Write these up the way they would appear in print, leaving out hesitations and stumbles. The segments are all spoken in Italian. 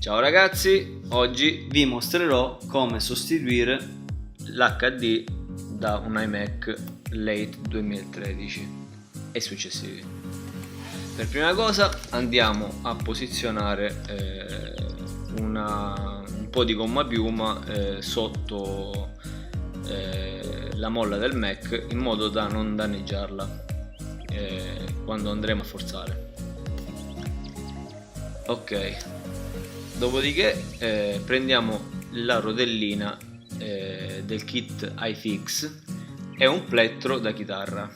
Ciao ragazzi, oggi vi mostrerò come sostituire l'HD da un iMac Late 2013 e successivi. Per prima cosa andiamo a posizionare un po' di gomma piuma sotto la molla del Mac in modo da non danneggiarla quando andremo a forzare. Ok, dopodiché prendiamo la rotellina del kit iFix e un plettro da chitarra.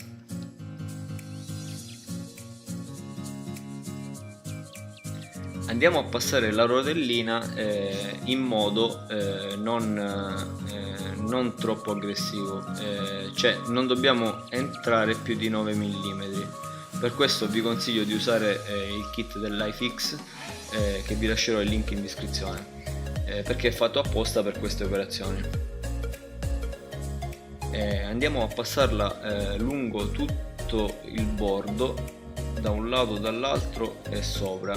Andiamo a passare la rotellina in modo non troppo aggressivo, cioè non dobbiamo entrare più di 9 mm. Per questo vi consiglio di usare il kit dell'iFix che vi lascerò il link in descrizione, perché è fatto apposta per queste operazioni. Andiamo a passarla lungo tutto il bordo, da un lato, dall'altro e sopra.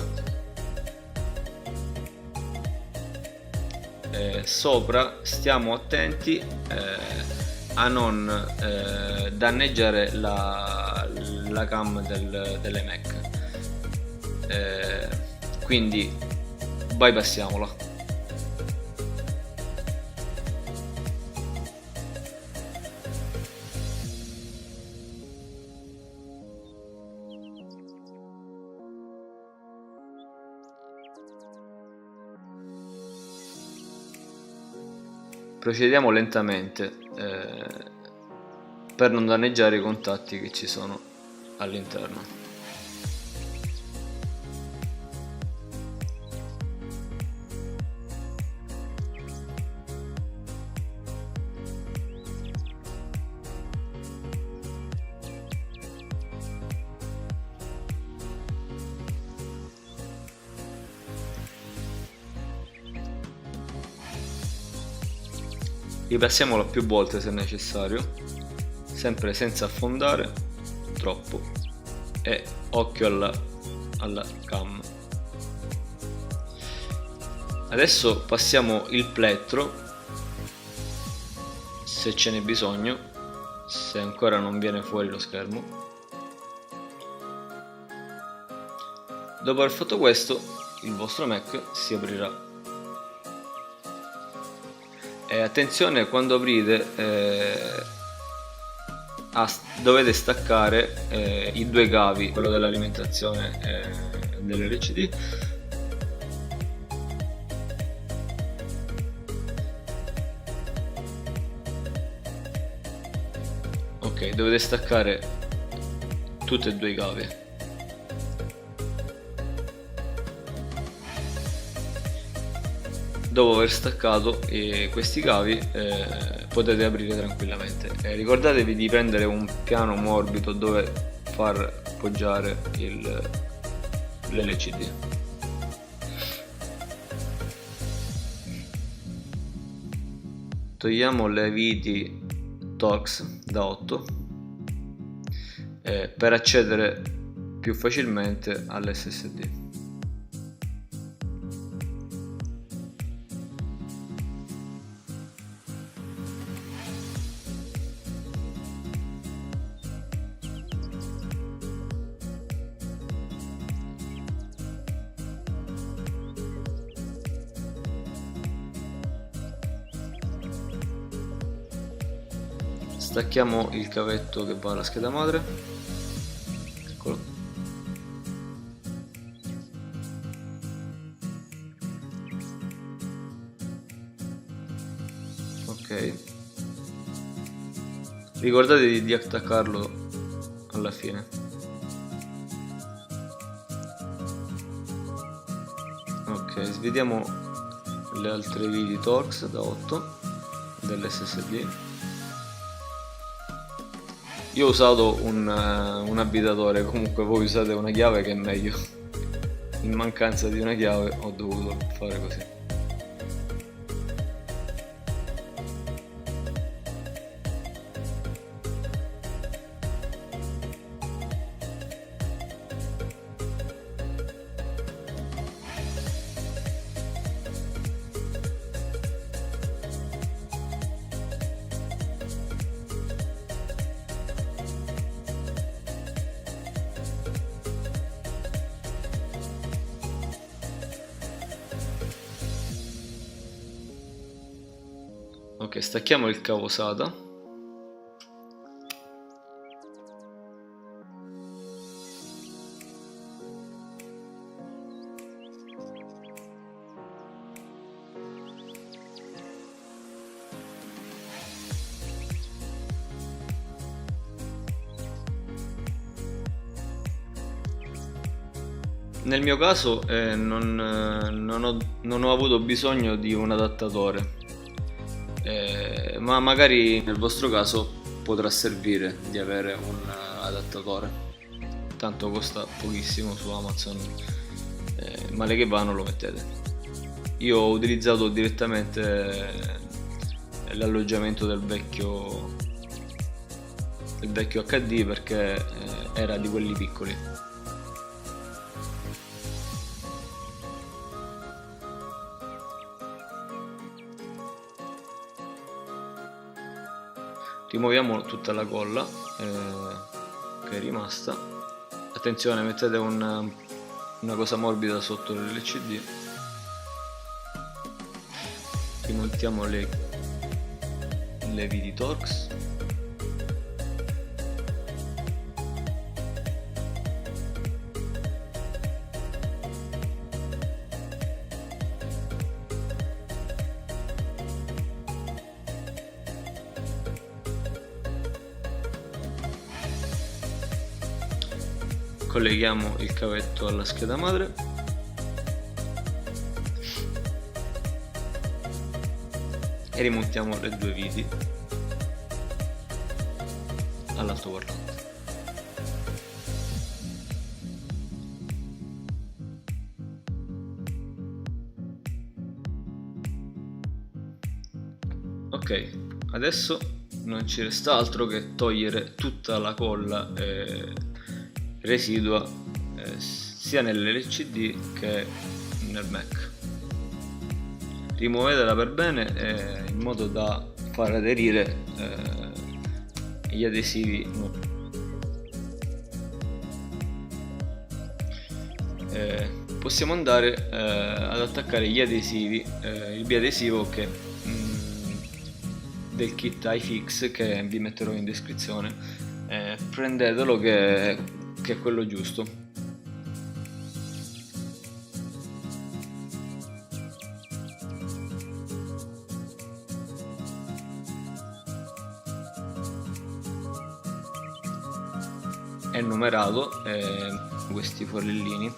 Sopra stiamo attenti a non danneggiare la cam dell'iMac, quindi bypassiamola. Procediamo lentamente per non danneggiare i contatti che ci sono all'interno. Ripassiamolo più volte se necessario, sempre senza affondare troppo, e occhio alla cam. Adesso passiamo il plettro, se ce n'è bisogno, se ancora non viene fuori lo schermo. Dopo aver fatto questo, il vostro Mac si aprirà. Attenzione, quando aprite dovete staccare i due cavi, quello dell'alimentazione dell'LCD, ok, dovete staccare tutti e due i cavi. Dopo aver staccato questi cavi potete aprire tranquillamente. Ricordatevi di prendere un piano morbido dove far poggiare l'LCD. Togliamo le viti Torx da 8 per accedere più facilmente all'SSD. Stacchiamo il cavetto che va alla scheda madre, eccolo. Ok, ricordatevi di attaccarlo alla fine. Ok, svediamo le altre viti Torx da 8 dell'SSD. Io ho usato un abitatore, comunque voi usate una chiave che è meglio. In mancanza di una chiave ho dovuto fare così. Ok, stacchiamo il cavo SATA. Nel mio caso non ho avuto bisogno di un adattatore, ma magari nel vostro caso potrà servire di avere un adattatore, tanto costa pochissimo su Amazon, male che va non lo mettete. Io ho utilizzato direttamente l'alloggiamento del vecchio HD perché era di quelli piccoli. Rimuoviamo tutta la colla che è rimasta. Attenzione, mettete una cosa morbida sotto l'LCD. Rimontiamo le viti Torx. Colleghiamo il cavetto alla scheda madre e rimontiamo le due viti all'altoparlante. Ok, adesso non ci resta altro che togliere tutta la colla residua sia nell'LCD che nel Mac. Rimuovetela per bene in modo da far aderire gli adesivi possiamo andare ad attaccare gli adesivi, il biadesivo del kit iFix che vi metterò in descrizione. Prendetelo che è quello giusto. È numerato questi forellini,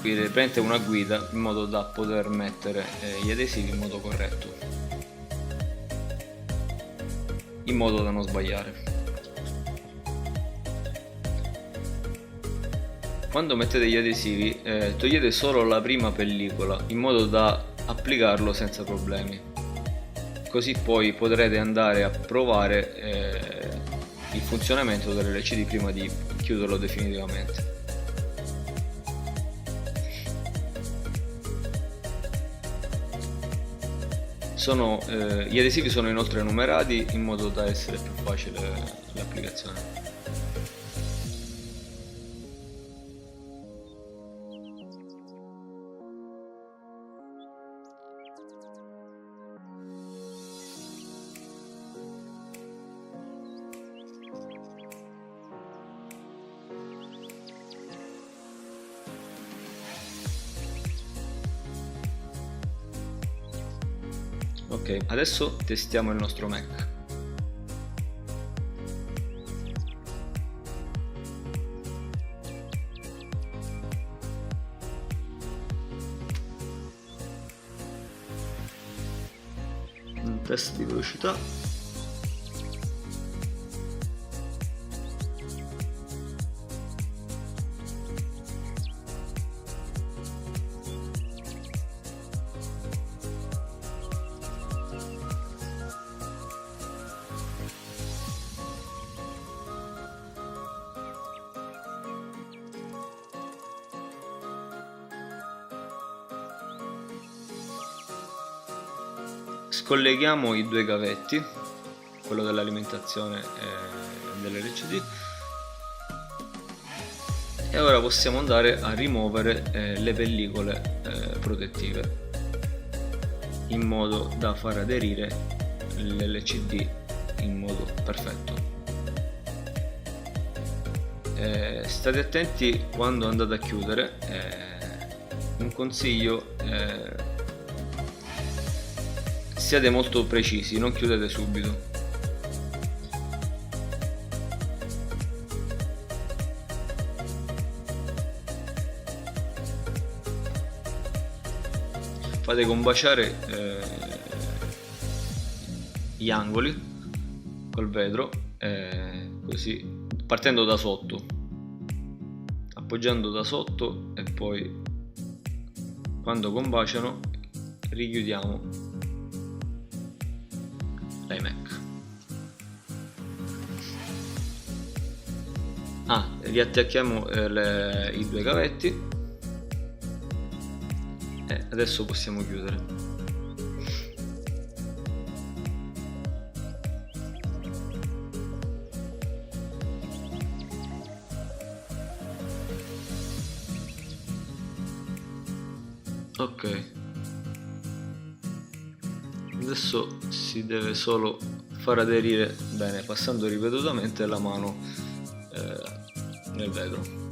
quindi prendete una guida in modo da poter mettere gli adesivi in modo corretto, in modo da non sbagliare. Quando mettete gli adesivi togliete solo la prima pellicola in modo da applicarlo senza problemi, così poi potrete andare a provare il funzionamento dell'LCD prima di chiuderlo definitivamente. Gli adesivi sono inoltre numerati in modo da essere più facile l'applicazione. Ok, adesso testiamo il nostro Mac. Un test di velocità. Scolleghiamo i due cavetti, quello dell'alimentazione e dell'LCD, e ora possiamo andare a rimuovere le pellicole protettive. in modo da far aderire l'LCD in modo perfetto. State attenti quando andate a chiudere, un consiglio, siate molto precisi, non chiudete subito. Fate combaciare gli angoli col vetro, così, partendo da sotto, appoggiando da sotto, e poi quando combaciano richiudiamo l'iMac. Riattacchiamo i due cavetti e adesso possiamo chiudere. Ok, adesso si deve solo far aderire bene, passando ripetutamente la mano nel vetro.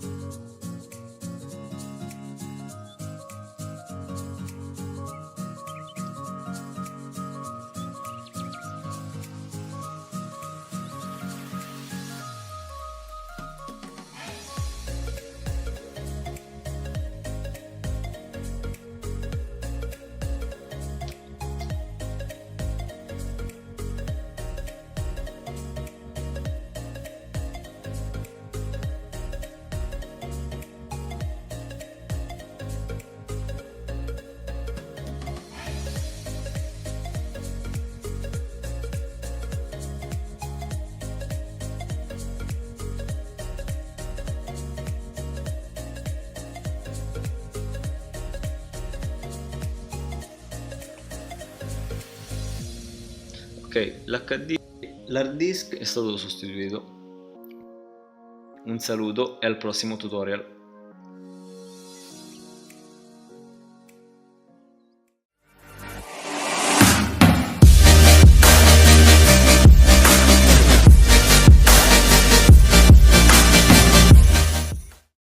Ok, l'hard disk è stato sostituito. Un saluto e al prossimo tutorial.